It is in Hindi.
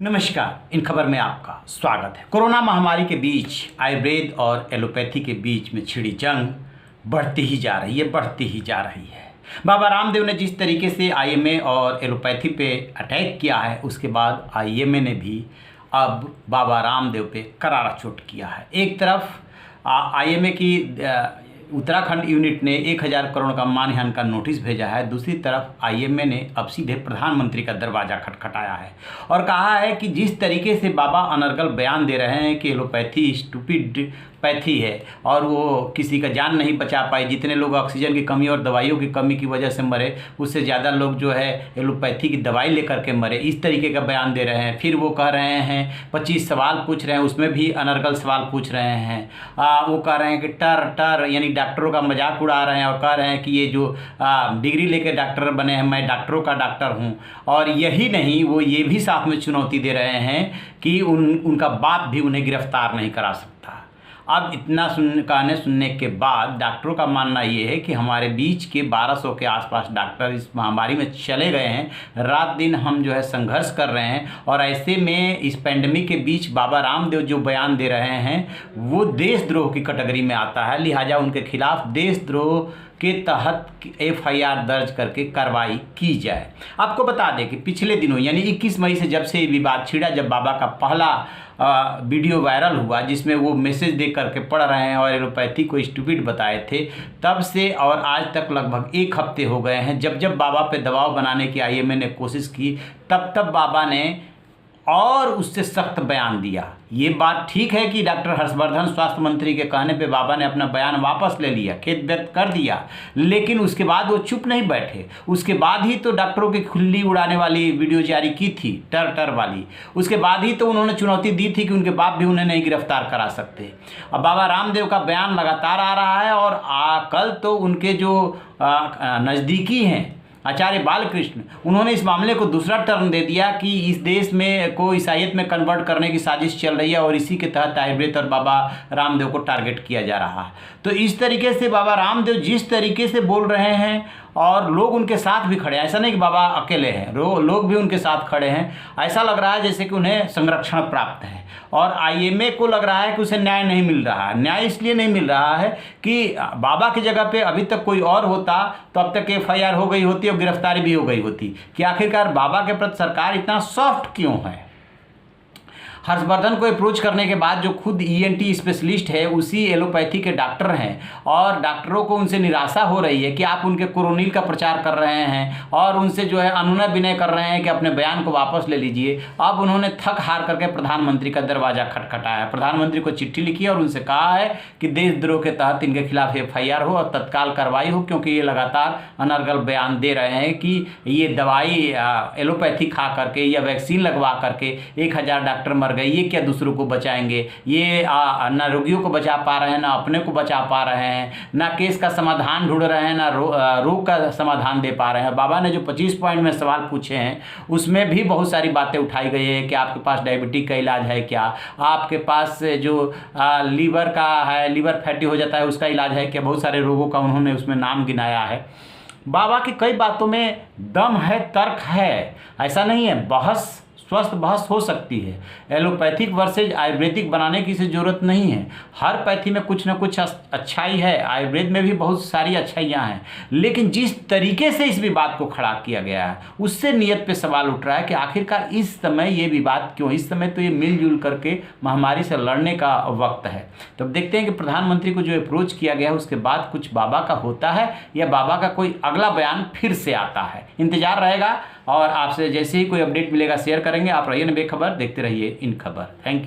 नमस्कार, इन खबर में आपका स्वागत है। कोरोना महामारी के बीच आयुर्वेद और एलोपैथी के बीच में छिड़ी जंग बढ़ती ही जा रही है। बाबा रामदेव ने जिस तरीके से आईएमए और एलोपैथी पे अटैक किया है, उसके बाद आईएमए ने भी अब बाबा रामदेव पे करारा चोट किया है। एक तरफ आईएमए की उत्तराखंड यूनिट ने 1000 करोड़ का मानहानि का नोटिस भेजा है। दूसरी तरफ आईएमए ने अब सीधे प्रधानमंत्री का दरवाज़ा खटखटाया है और कहा है कि जिस तरीके से बाबा अनर्गल बयान दे रहे हैं कि एलोपैथी स्टूपिड पैथी है और वो किसी का जान नहीं बचा पाई। जितने लोग ऑक्सीजन की कमी और दवाइयों की कमी की वजह से मरे, उससे ज़्यादा लोग जो है एलोपैथी की दवाई लेकर के मरे, इस तरीके का बयान दे रहे हैं। फिर वो कह रहे हैं 25 सवाल पूछ रहे हैं, उसमें भी अनर्गल सवाल पूछ रहे हैं। वो कह रहे हैं कि टर यानी डॉक्टरों का मजाक उड़ा रहे हैं और कह रहे हैं कि ये जो डिग्री लेके डॉक्टर बने हैं, मैं डॉक्टरों का डॉक्टर हूँ। और यही नहीं, वो ये भी साथ में चुनौती दे रहे हैं कि उनका बाप भी उन्हें गिरफ्तार नहीं करा सकता। अब इतना कहने सुनने के बाद डॉक्टरों का मानना ये है कि हमारे बीच के 1200 के आसपास डॉक्टर इस महामारी में चले गए हैं। रात दिन हम जो है संघर्ष कर रहे हैं और ऐसे में इस पेंडेमिक के बीच बाबा रामदेव जो बयान दे रहे हैं वो देशद्रोह की कैटेगरी में आता है। लिहाजा उनके खिलाफ देशद्रोह के तहत एफआईआर दर्ज करके कार्रवाई की जाए। आपको बता दें कि पिछले दिनों यानी 21 मई से जब से विवाद छिड़ा, जब बाबा का पहला वीडियो वायरल हुआ जिसमें वो मैसेज दे करके पढ़ रहे हैं और एलोपैथी को स्टूपिड बताए थे, तब से और आज तक लगभग 1 हफ्ते हो गए हैं। जब बाबा पे दबाव बनाने की आईएमए ने कोशिश की, तब बाबा ने और उससे सख्त बयान दिया। ये बात ठीक है कि डॉक्टर हर्षवर्धन स्वास्थ्य मंत्री के कहने पे बाबा ने अपना बयान वापस ले लिया, खेद व्यक्त कर दिया, लेकिन उसके बाद वो चुप नहीं बैठे। उसके बाद ही तो डॉक्टरों की खुल्ली उड़ाने वाली वीडियो जारी की थी, टर वाली। उसके बाद ही तो उन्होंने चुनौती दी थी कि उनके बाप भी उन्हें नहीं गिरफ्तार करा सकते। अब बाबा रामदेव का बयान लगातार आ रहा है और कल तो उनके जो नज़दीकी हैं आचार्य बालकृष्ण, उन्होंने इस मामले को दूसरा टर्न दे दिया कि इस देश में को ईसाइयत में कन्वर्ट करने की साजिश चल रही है और इसी के तहत आयुर्वेद और बाबा रामदेव को टारगेट किया जा रहा है। तो इस तरीके से बाबा रामदेव जिस तरीके से बोल रहे हैं और लोग उनके साथ भी खड़े हैं, ऐसा नहीं कि बाबा अकेले हैं, लोग भी उनके साथ खड़े हैं। ऐसा लग रहा है जैसे कि उन्हें संरक्षण प्राप्त है और आईएमए को लग रहा है कि उसे न्याय नहीं मिल रहा है। न्याय इसलिए नहीं मिल रहा है कि बाबा की जगह पे अभी तक कोई और होता तो अब तक एफआईआर हो गई होती और गिरफ्तारी भी हो गई होती। कि आखिरकार बाबा के प्रति सरकार इतना सॉफ्ट क्यों है? हर्षवर्धन को अप्रोच करने के बाद जो खुद ईएनटी स्पेशलिस्ट है, उसी एलोपैथी के डॉक्टर हैं और डॉक्टरों को उनसे निराशा हो रही है कि आप उनके कोरोनिल का प्रचार कर रहे हैं और उनसे जो है अनुनय विनय कर रहे हैं कि अपने बयान को वापस ले लीजिए। अब उन्होंने थक हार करके प्रधानमंत्री का दरवाज़ा खटखटाया, प्रधानमंत्री को चिट्ठी लिखी और उनसे कहा है कि देशद्रोह के तहत इनके खिलाफ एफआईआर हो और तत्काल कार्रवाई हो, क्योंकि ये लगातार अनर्गल बयान दे रहे हैं कि ये दवाई एलोपैथी खा करके या वैक्सीन लगवा करके 1000 डॉक्टर मर गए, ये क्या दूसरों को बचाएंगे? ये ना रोगियों को बचा पा रहे हैं, ना अपने को बचा पा रहे हैं, ना केस का समाधान ढूंढ रहे हैं, ना रोग का समाधान दे पा रहे हैं। बाबा ने जो 25 पॉइंट में सवाल पूछे हैं उसमें भी बहुत सारी बातें उठाई गई है कि आपके पास डायबिटीज का इलाज है क्या, आपके पास जो लीवर का है, लीवर फैटी हो जाता है, उसका इलाज है क्या, बहुत सारे रोगों का उन्होंने उसमें नाम गिनाया है। बाबा की कई बातों में दम है, तर्क है, ऐसा नहीं है। स्वस्थ बहस हो सकती है। एलोपैथिक वर्सेज आयुर्वेदिक बनाने की इसे ज़रूरत नहीं है। हर पैथी में कुछ ना कुछ अच्छाई है, आयुर्वेद में भी बहुत सारी अच्छाइयाँ हैं, लेकिन जिस तरीके से इस विवाद को खड़ा किया गया है उससे नीयत पे सवाल उठ रहा है कि आखिरकार इस समय ये विवाद क्यों? इस समय तो ये मिलजुल करके महामारी से लड़ने का वक्त है। तो अब देखते हैं कि प्रधानमंत्री को जो अप्रोच किया गया है उसके बाद कुछ बाबा का होता है या बाबा का कोई अगला बयान फिर से आता है। इंतजार रहेगा और आपसे जैसे ही कोई अपडेट मिलेगा शेयर करेंगे। आप रहिए बेखबर, देखते रहिए इन खबर। Thank you.